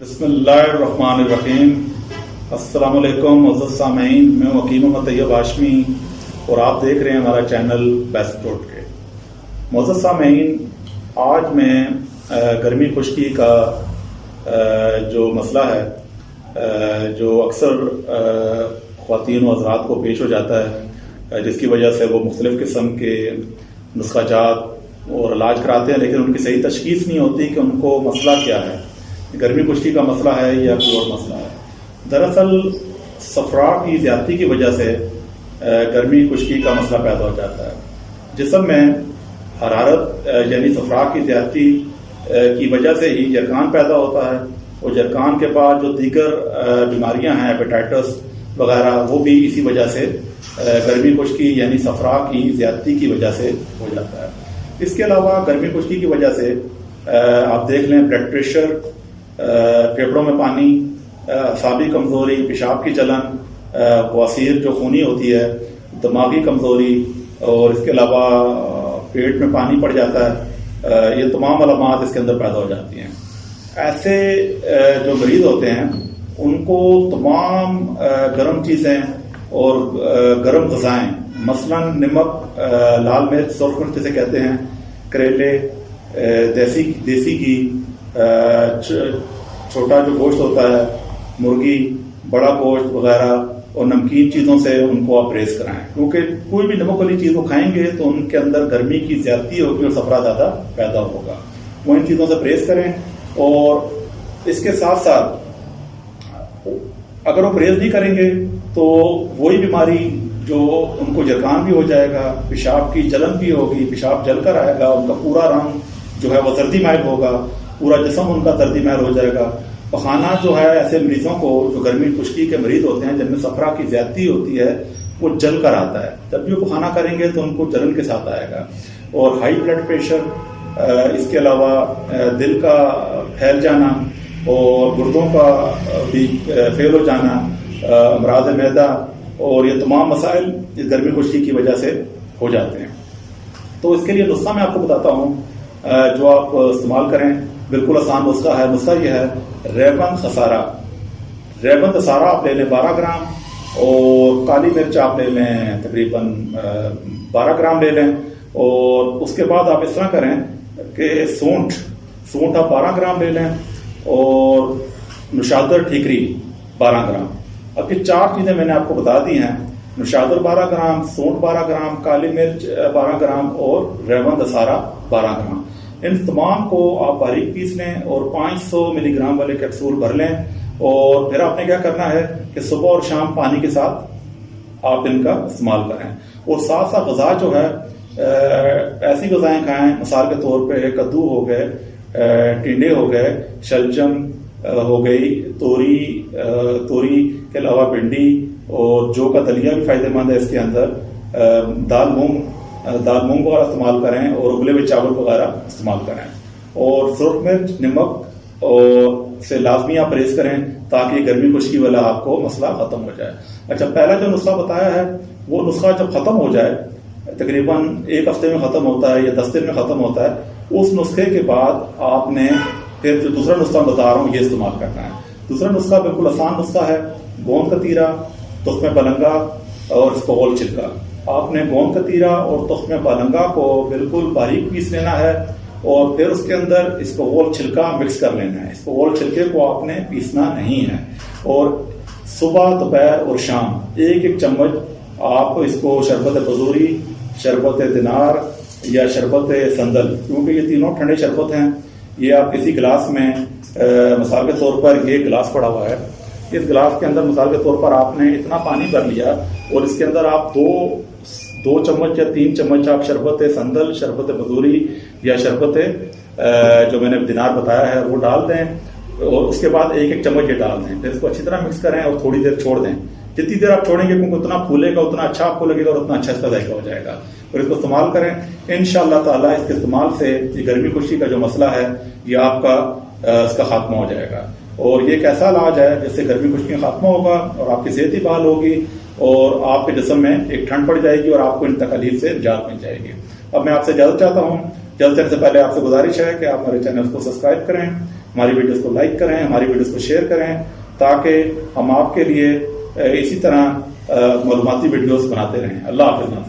بسم اللہ الرحمن الرحیم۔ السلام علیکم معزز سامعین، میں حکیم محمد طیب ہاشمی اور آپ دیکھ رہے ہیں ہمارا چینل بیسٹ ٹوٹکے۔ معزز سامعین، آج میں گرمی خشکی کا جو مسئلہ ہے جو اکثر خواتین و حضرات کو پیش ہو جاتا ہے، جس کی وجہ سے وہ مختلف قسم کے نسخہ جات اور علاج کراتے ہیں، لیکن ان کی صحیح تشخیص نہیں ہوتی کہ ان کو مسئلہ کیا ہے، گرمی خشکی کا مسئلہ ہے یا کوئی اور مسئلہ ہے۔ دراصل صفرا کی زیادتی کی وجہ سے گرمی خشکی کا مسئلہ پیدا ہو جاتا ہے۔ جسم میں حرارت یعنی صفرا کی زیادتی کی وجہ سے ہی جرکان پیدا ہوتا ہے، اور جرکان کے بعد جو دیگر بیماریاں ہیں ہیپیٹائٹس وغیرہ، وہ بھی اسی وجہ سے گرمی خشکی یعنی صفرا کی زیادتی کی وجہ سے ہو جاتا ہے۔ اس کے علاوہ گرمی خشکی کی وجہ سے آپ دیکھ لیں بلڈ پریشر، پھیپھڑوں میں پانی، اعصابی کمزوری، پیشاب کی جلن، بواسیر جو خونی ہوتی ہے، دماغی کمزوری، اور اس کے علاوہ پیٹ میں پانی پڑ جاتا ہے، یہ تمام علامات اس کے اندر پیدا ہو جاتی ہیں۔ ایسے جو مریض ہوتے ہیں ان کو تمام گرم چیزیں اور گرم غذائیں، مثلا نمک، لال مرچ، سرخ مرچ جسے کہتے ہیں، کریلے، دیسی گھی، چھوٹا جو گوشت ہوتا ہے، مرغی، بڑا گوشت وغیرہ، اور نمکین چیزوں سے ان کو آپ پرہیز کرائیں، کیونکہ کوئی بھی نمک والی چیز کو کھائیں گے تو ان کے اندر گرمی کی زیادتی ہوگی اور صفرا زیادہ پیدا ہوگا۔ وہ ان چیزوں سے پرہیز کریں، اور اس کے ساتھ ساتھ اگر وہ پرہیز نہیں کریں گے تو وہی بیماری جو ان کو جرکان بھی ہو جائے گا، پیشاب کی جلن بھی ہوگی، پیشاب جل کر آئے گا، ان کا پورا رنگ جو ہے وہ زردی مائل ہوگا، پورا جسم ان کا زردی مائل ہو جائے گا۔ پخانہ جو ہے ایسے مریضوں کو جو گرمی خشکی کے مریض ہوتے ہیں جن میں صفرا کی زیادتی ہوتی ہے، وہ جل کر آتا ہے۔ جب بھی وہ پخانہ کریں گے تو ان کو جلن کے ساتھ آئے گا۔ اور ہائی بلڈ پریشر، اس کے علاوہ دل کا پھیل جانا اور گردوں کا بھی فیل ہو جانا، امراض معدہ، اور یہ تمام مسائل اس گرمی خشکی کی وجہ سے ہو جاتے ہیں۔ تو اس کے لیے نسخہ میں آپ کو بتاتا ہوں جو آپ استعمال کریں، بالکل آسان نسخہ ہے۔ نسخہ یہ ہے ریبن خسارہ۔ ریبن خسارہ آپ لے لیں 12 گرام، اور کالی مرچ آپ لے لیں تقریباً 12 گرام لے لیں، اور اس کے بعد آپ اس طرح کریں کہ سونٹ آپ 12 گرام لے لیں، اور نشادر ٹھیکری 12 گرام۔ اب یہ 4 چیزیں میں نے آپ کو بتا دی ہیں، نشادر 12 گرام، سونٹ 12 گرام، کالی مرچ 12 گرام، اور ریبن خسارہ 12 گرام۔ ان تمام کو آپ باریک پیس لیں اور 500 ملی گرام والے کیپسول بھر لیں، اور پھر آپ نے کیا کرنا ہے کہ صبح اور شام پانی کے ساتھ آپ ان کا استعمال کریں، اور ساتھ ساتھ غذا جو ہے ایسی غذائیں کھائیں، مثال کے طور پہ کدو ہو گئے، ٹنڈے ہو گئے، شلجم ہو گئی، توری کے علاوہ بھنڈی، اور جو کا دلیا بھی فائدہ مند ہے اس کے اندر، دال مونگ وغیرہ استعمال کریں، اور ابلے ہوئے چاول وغیرہ استعمال کریں، اور سرخ مرچ، نمک اور سے لازمی آپ پرہیز کریں تاکہ گرمی خشکی والا آپ کو مسئلہ ختم ہو جائے۔ اچھا، پہلا جو نسخہ بتایا ہے وہ نسخہ جب ختم ہو جائے، تقریباً 1 ہفتے میں ختم ہوتا ہے یا 10 دن میں ختم ہوتا ہے، اس نسخے کے بعد آپ نے پھر جو دوسرا نسخہ بتا رہا ہوں یہ استعمال کرنا ہے۔ دوسرا نسخہ بالکل آسان نسخہ ہے، گوند کا تیرا، تخم بلنگا اور اس کو گول چھلکا۔ آپ نے گوند کا تیرا اور تخم بلنگا کو بالکل باریک پیس لینا ہے، اور پھر اس کے اندر اس کو گول چھلکا مکس کر لینا ہے۔ اس کو گول چھلکے کو آپ نے پیسنا نہیں ہے، اور صبح، دوپہر اور شام 1-1 چمچ آپ اس کو شربت بزوری، شربت دینار یا شربت سندل، کیونکہ یہ تینوں ٹھنڈے شربت ہیں، یہ آپ کسی گلاس میں، مثال کے طور پر یہ گلاس پڑا ہوا ہے، اس گلاس کے اندر مثال کے طور پر آپ نے اتنا پانی بھر لیا، اور اس کے اندر آپ دو چمچ یا 3 چمچ آپ شربت سندل، شربت بزوری یا شربت جو میں نے دینار بتایا ہے وہ ڈال دیں، اور اس کے بعد 1-1 چمچ یہ ڈال دیں، پھر اس کو اچھی طرح مکس کریں اور تھوڑی دیر چھوڑ دیں۔ جتنی دیر آپ چھوڑیں گے کیونکہ اتنا پھولے گا، اتنا اچھا آپ کو لگے گا، اور اتنا اچھا اس کا ذائقہ ہو جائے گا، اور اس کو استعمال کریں۔ انشاءاللہ تعالیٰ اس کے استعمال سے یہ گرمی خشکی کا جو مسئلہ ہے یہ آپ کا اس کا خاتمہ ہو جائے گا، اور یہ ایک ایسا علاج ہے جس سے گرمی خشکی کا خاتمہ ہوگا، اور آپ کی صحت ہی بحال ہوگی، اور آپ کے جسم میں ایک ٹھنڈ پڑ جائے گی، اور آپ کو ان تکالیف سے نجات مل جائے گی۔ اب میں آپ سے اجازت چاہتا ہوں، جلد سے پہلے آپ سے گزارش ہے کہ آپ ہمارے چینل کو سبسکرائب کریں، ہماری ویڈیوز کو لائک کریں، ہماری ویڈیوز کو شیئر کریں، تاکہ ہم آپ کے لیے اسی طرح معلوماتی ویڈیوز بناتے رہیں۔ اللہ حافظ۔